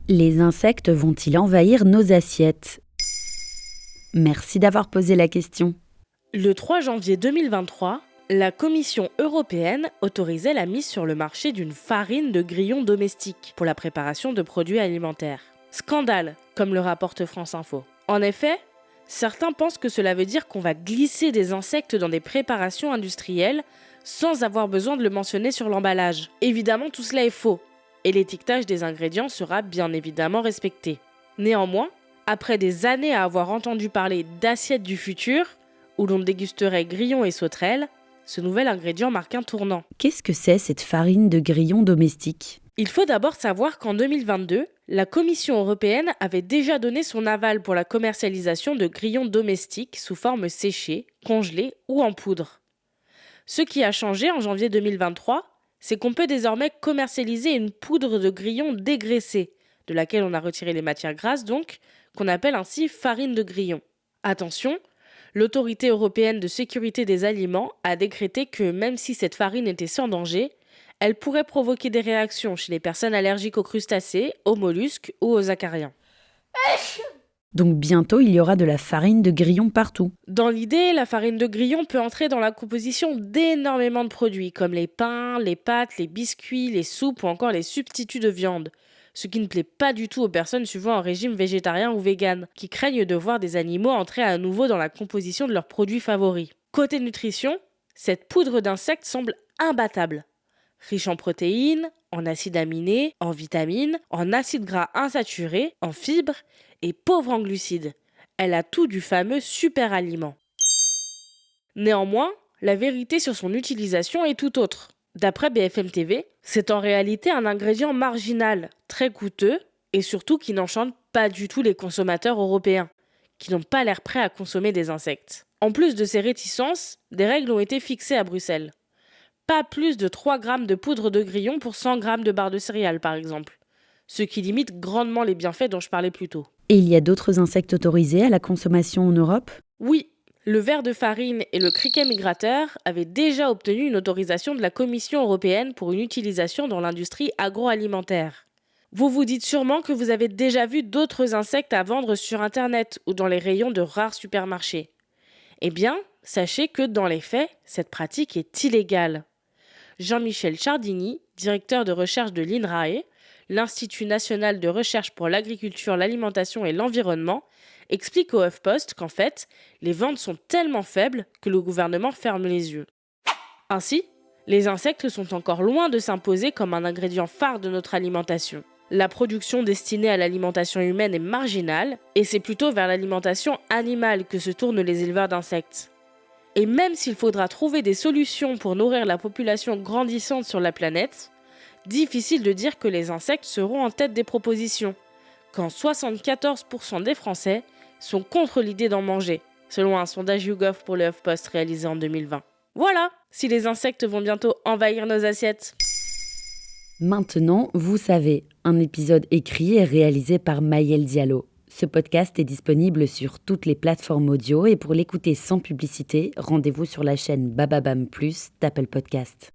Les insectes vont-ils envahir nos assiettes ? Merci d'avoir posé la question. Le 3 janvier 2023, la Commission européenne autorisait la mise sur le marché d'une farine de grillons domestiques pour la préparation de produits alimentaires. Scandale, comme le rapporte France Info. En effet, certains pensent que cela veut dire qu'on va glisser des insectes dans des préparations industrielles sans avoir besoin de le mentionner sur l'emballage. Évidemment, tout cela est faux, et l'étiquetage des ingrédients sera bien évidemment respecté. Néanmoins, après des années à avoir entendu parler d'assiettes du futur, où l'on dégusterait grillons et sauterelles, ce nouvel ingrédient marque un tournant. Qu'est-ce que c'est cette farine de grillons domestiques ? Il faut d'abord savoir qu'en 2022, la Commission européenne avait déjà donné son aval pour la commercialisation de grillons domestiques sous forme séchée, congelée ou en poudre. Ce qui a changé en janvier 2023, c'est qu'on peut désormais commercialiser une poudre de grillons dégraissée, de laquelle on a retiré les matières grasses donc, qu'on appelle ainsi farine de grillon. Attention, l'Autorité européenne de sécurité des aliments a décrété que même si cette farine était sans danger, elle pourrait provoquer des réactions chez les personnes allergiques aux crustacés, aux mollusques ou aux acariens. Donc bientôt, il y aura de la farine de grillons partout. Dans l'idée, la farine de grillon peut entrer dans la composition d'énormément de produits, comme les pains, les pâtes, les biscuits, les soupes ou encore les substituts de viande. Ce qui ne plaît pas du tout aux personnes suivant un régime végétarien ou vegan, qui craignent de voir des animaux entrer à nouveau dans la composition de leurs produits favoris. Côté nutrition, cette poudre d'insectes semble imbattable. Riche en protéines, en acides aminés, en vitamines, en acides gras insaturés, en fibres et pauvre en glucides. Elle a tout du fameux super aliment. Néanmoins, la vérité sur son utilisation est tout autre. D'après BFM TV, c'est en réalité un ingrédient marginal, très coûteux et surtout qui n'enchante pas du tout les consommateurs européens, qui n'ont pas l'air prêts à consommer des insectes. En plus de ces réticences, des règles ont été fixées à Bruxelles. Pas plus de 3 grammes de poudre de grillon pour 100 grammes de barres de céréales par exemple, ce qui limite grandement les bienfaits dont je parlais plus tôt. Et il y a d'autres insectes autorisés à la consommation en Europe ? Oui, le ver de farine et le criquet migrateur avaient déjà obtenu une autorisation de la Commission européenne pour une utilisation dans l'industrie agroalimentaire. Vous vous dites sûrement que vous avez déjà vu d'autres insectes à vendre sur Internet ou dans les rayons de rares supermarchés. Eh bien, sachez que dans les faits, cette pratique est illégale. Jean-Michel Chardini, directeur de recherche de l'INRAE, l'Institut national de recherche pour l'agriculture, l'alimentation et l'environnement, explique au HuffPost qu'en fait, les ventes sont tellement faibles que le gouvernement ferme les yeux. Ainsi, les insectes sont encore loin de s'imposer comme un ingrédient phare de notre alimentation. La production destinée à l'alimentation humaine est marginale et c'est plutôt vers l'alimentation animale que se tournent les éleveurs d'insectes. Et même s'il faudra trouver des solutions pour nourrir la population grandissante sur la planète, difficile de dire que les insectes seront en tête des propositions, quand 74% des Français sont contre l'idée d'en manger, selon un sondage YouGov pour le HuffPost réalisé en 2020. Voilà, si les insectes vont bientôt envahir nos assiettes. Maintenant, vous savez, un épisode écrit et réalisé par Maëlle Diallo. Ce podcast est disponible sur toutes les plateformes audio et pour l'écouter sans publicité, rendez-vous sur la chaîne Bababam Plus d'Apple Podcast.